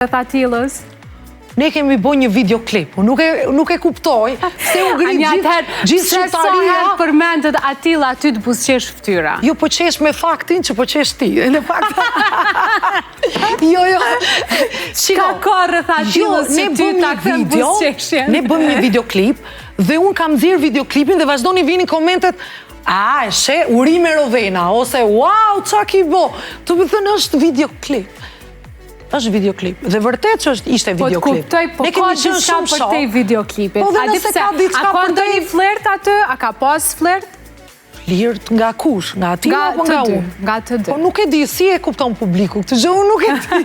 Atilës? Ne kemi bo një videoklip, nuk e kuptoj, se u gri gjithë shqiptaria... Se përmendet Atila aty të buzqesh ftyra? Jo, po qesh me faktin që po qesh ti, në fakt... Jo. Ka korrët Atilës që ty ta këtën buzqeshjen? Ne bëm një videoklip, dhe unë kam zirë videoklipin dhe vazhdoni vini komentet e she, uri me Rovena, ose wow, qa ki bo? Të më thënë është videoklip. Është videoklip. Dhe vërtet që ishte videoklip. Po të kuptoj, po ka diçka për te videoklipit. Po dhe nëse ka diçka a ka për te... ndonjë flert aty? A ka pas flert? Flirt nga kush? Nga Atila apo nga unë? Nga të dy. Po nuk e di, si e kupton publiku? Këtë gjë unë nuk e di.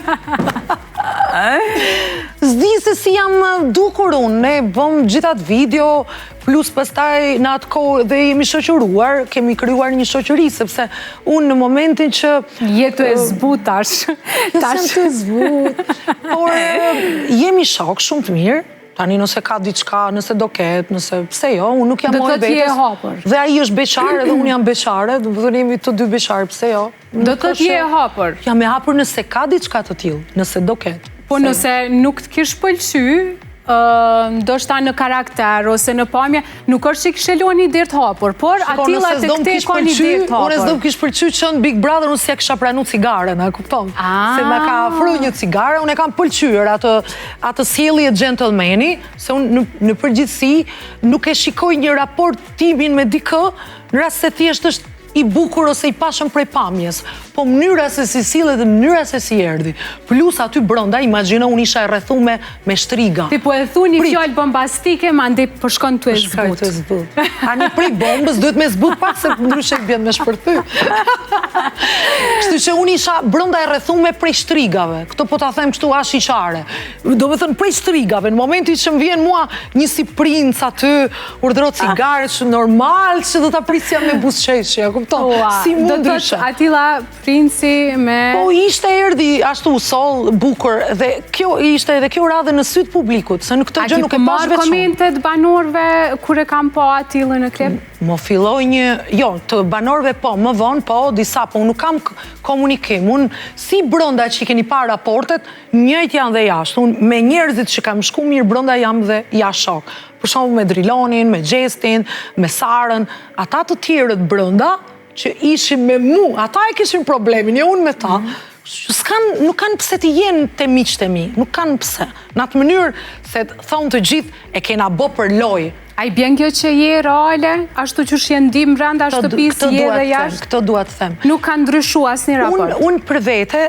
Zdi se si jam dukur unë. Ne bëm gjithat video, plus pastaj në atë kohë dhe jemi shoqëruar, kemi kryuar një shoqëri, sepse unë në momentin që... Jetu e zbutash. Jesem të zbut. Por jemi shok shumë të mirë. Tani nëse ka diçka, nëse do ketë, nëse pse jo, unë nuk jam mojë vetës. Do të t'je hapër. Dhe aji është beqare dhe unë jam beqare, dhe jemi të dy beqare, pse jo. Do të t'je hapër. Jam e hapër nëse ka diçka të tillë, nëse do ketë. Po nëse nuk të kish pëlqy, ndoshta në karakter ose në pamje, nuk është që kishe luan një dirë të hapur, por Atila të këte ka një dirë të hapur. Unë e s'do më kish pëlqy që në Big Brother unë si e kisha pranu cigaren, a kupton? Se me ka afru një cigare, unë e kam pëlqyer atë sjellje gentlemani, se unë në përgjithësi nuk e shikoj një raport timin me dikë, në rast se thjesht është i bukur ose i pashëm prej pamjes, po mënyra se si sillet dhe mënyra se si erdhi. Plus aty brenda, imagjino unë isha e rrethume me shtriga. Ti po e thu një fjalë bombastike, mandej përshkon tu e zbut. A një prej bombës duhet me zbut pak se ndryshe bjen me shpërthy. Kështu që unë isha brenda e rrethume prej shtrigave. Këto po ta them kështu ashiqare. Do të thënë prej shtrigave, në momentin që më vjen mua një si princ aty, urdhëro cigare, që normal që do ta prisja me buzëqeshje. Si mund ndryshe. Atila princi me... Po ishte erdhi ashtu sol, bukur, dhe kjo ishte edhe kjo radhe në sytë publikut, se në këtë gjë nuk e pash veçon. A ki komentet banorve kure kam po Atilën në klip? Më filloj një... Jo, të banorve po, më vonë po, disa po, nuk kam komunikim. Unë si brënda që i keni pa raportet, njëjt janë dhe jashtë. Unë me njerëzit që kam shku mirë brënda jam dhe jashtë shok. Për shumë me Drilonin, me Gjestin, me Sarën, ata të tjerët brënda, që ishim me mu, ata e kishin problemin, jo unë me ta, nuk kanë pse t'i jenë të miqtë e mi, nuk kanë pse. Në atë mënyrë se thonë të gjithë e kena bo për lojë. A i bjen kjo që je reale, ashtu që shjendim branda shtëpisë je dhe jashtë? Këtë duat të them. Nuk kanë ndryshu asë një raport? Unë për vete,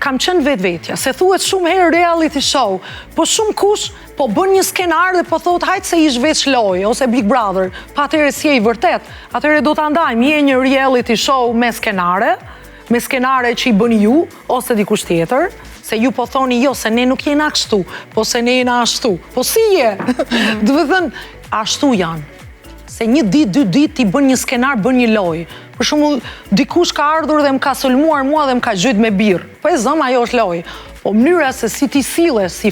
kam qenë vetja, se thuhet shumë herë reality show, po shumë kush po bën një skenar dhe po thot hajtë se ish veç lojë, ose Big Brother, pa atëre si e i vërtet, atëre do të ndajmë, je një reality show me skenare që i bën ju, ose dikush tjetër, se ju po thoni jo, se ne nuk jena kështu, po se ne jena ashtu, po si je? Dëve thënë, ashtu janë. Se një dit, 2 dit, ti bën një skenar, bën një lojë. Për shumë, dikush ka ardhur dhe më ka solmuar mua dhe më ka gjyt me birë. Po e zëmë, ajo është lojë. Po mënyra se si ti sillesh, si